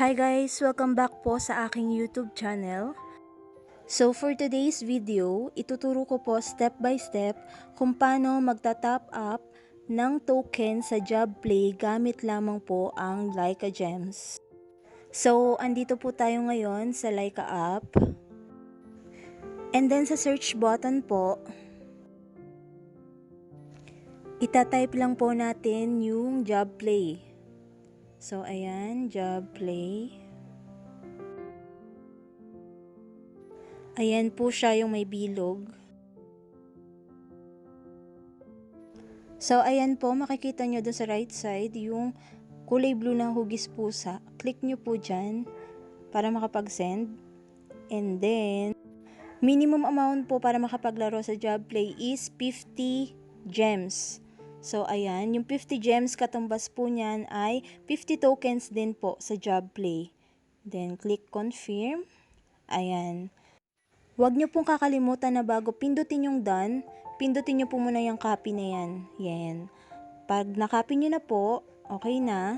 Hi guys! Welcome back po sa aking YouTube channel. So for today's video, ituturo ko po step by step kung paano magta-top up ng token sa Jabplay gamit lamang po ang LYKA GEMS. So andito po tayo ngayon sa LYKA app. And then sa search button po, itatype lang po natin yung Jabplay. So, ayan, Jabplay. Ayan po siya yung may bilog. So, ayan po, makikita nyo doon sa right side, yung kulay blue na hugis pusa. Click nyo po dyan para makapag-send. And then, minimum amount po para makapaglaro sa Jabplay is 50 gems. So, ayan, yung 50 gems katumbas po niyan ay 50 tokens din po sa Jabplay. Then, click confirm. Ayan. Huwag nyo pong kakalimutan na bago pindutin yung done, pindutin nyo po muna yung copy na yan. Yan. Pag nakopy nyo na po, okay na.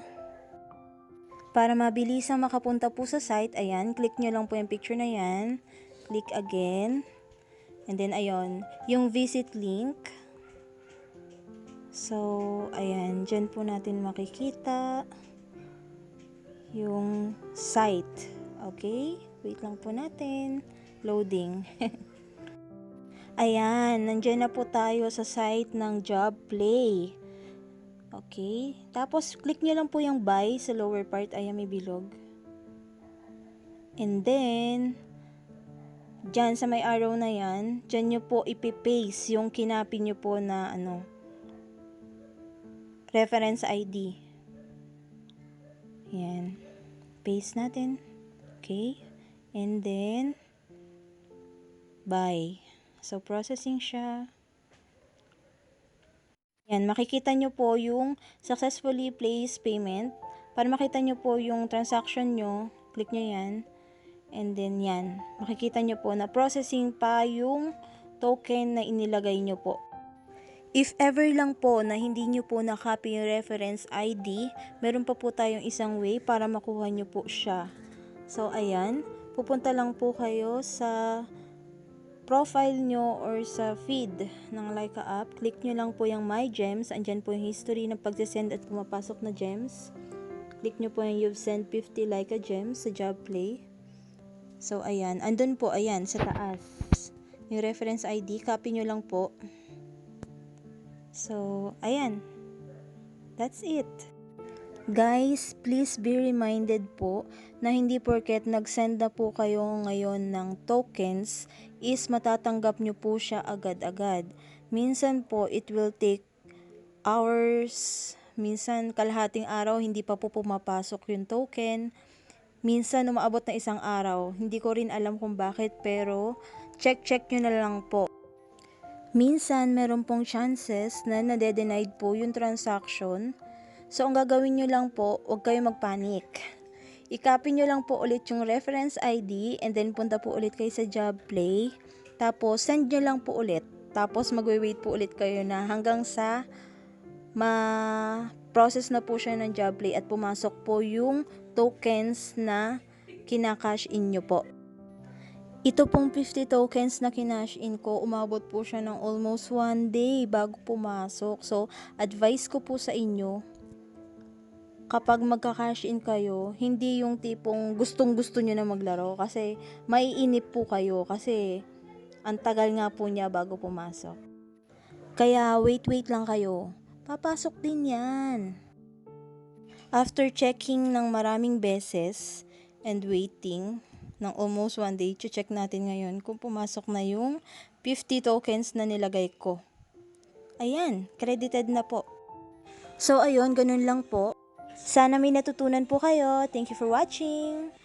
Para mabilisang makapunta po sa site, ayan, click nyo lang po yung picture na yan. Click again. And then, ayun, yung visit link. So, ayan, dyan po natin makikita yung site. Okay? Wait lang po natin. Loading. Ayan, nandyan na po tayo sa site ng Jabplay. Okay? Tapos, click nyo lang po yung buy sa lower part. Ayan, may bilog. And then, dyan sa may arrow na yan, dyan nyo po ipipaste yung kinapin nyo po na reference ID. Yan. Paste natin. Okay. And then, buy. So, processing siya. Yan. Makikita nyo po yung successfully placed payment. Para makita nyo po yung transaction nyo, click nyo yan. And then, yan. Makikita nyo po na processing pa yung token na inilagay nyo po. If ever lang po na hindi nyo po na-copy yung reference ID, meron pa po tayong isang way para makuha nyo po siya. So, ayan. Pupunta lang po kayo sa profile nyo or sa feed ng LYKA app. Click nyo lang po yung My Gems. Andyan po yung history ng pagsisend at pumapasok na gems. Click nyo po yung You've sent 50 LYKA Gems sa Jabplay. So, ayan. Andun po, ayan, sa taas. Yung reference ID, copy nyo lang po. So, ayan. That's it. Guys, please be reminded po na hindi porket nag-send na po kayo ngayon ng tokens is matatanggap nyo po siya agad-agad. Minsan po, it will take hours. Minsan, kalahating araw, hindi pa po pumapasok yung token. Minsan, umaabot na isang araw. Hindi ko rin alam kung bakit, pero check nyo na lang po. Minsan, meron pong chances na nade-denied po yung transaction. So, ang gagawin nyo lang po, huwag kayo magpanik. I-copy nyo lang po ulit yung reference ID and then punta po ulit kayo sa Jabplay. Tapos, send nyo lang po ulit. Tapos, magwe-wait po ulit kayo na hanggang sa ma-process na po siya ng Jabplay at pumasok po yung tokens na kinakash in nyo po. Ito pong 50 tokens na kinash in ko, umabot po siya ng almost 1 day bago pumasok. So, advice ko po sa inyo, kapag magka-cash in kayo, hindi yung tipong gustong-gusto nyo na maglaro kasi maiinip po kayo kasi ang tagal nga po niya bago pumasok. Kaya, wait lang kayo. Papasok din yan. After checking ng maraming beses and waiting, ng almost 1 day, check natin ngayon kung pumasok na yung 50 tokens na nilagay ko. Ayan, credited na po. So, ayun, ganun lang po. Sana may natutunan po kayo. Thank you for watching.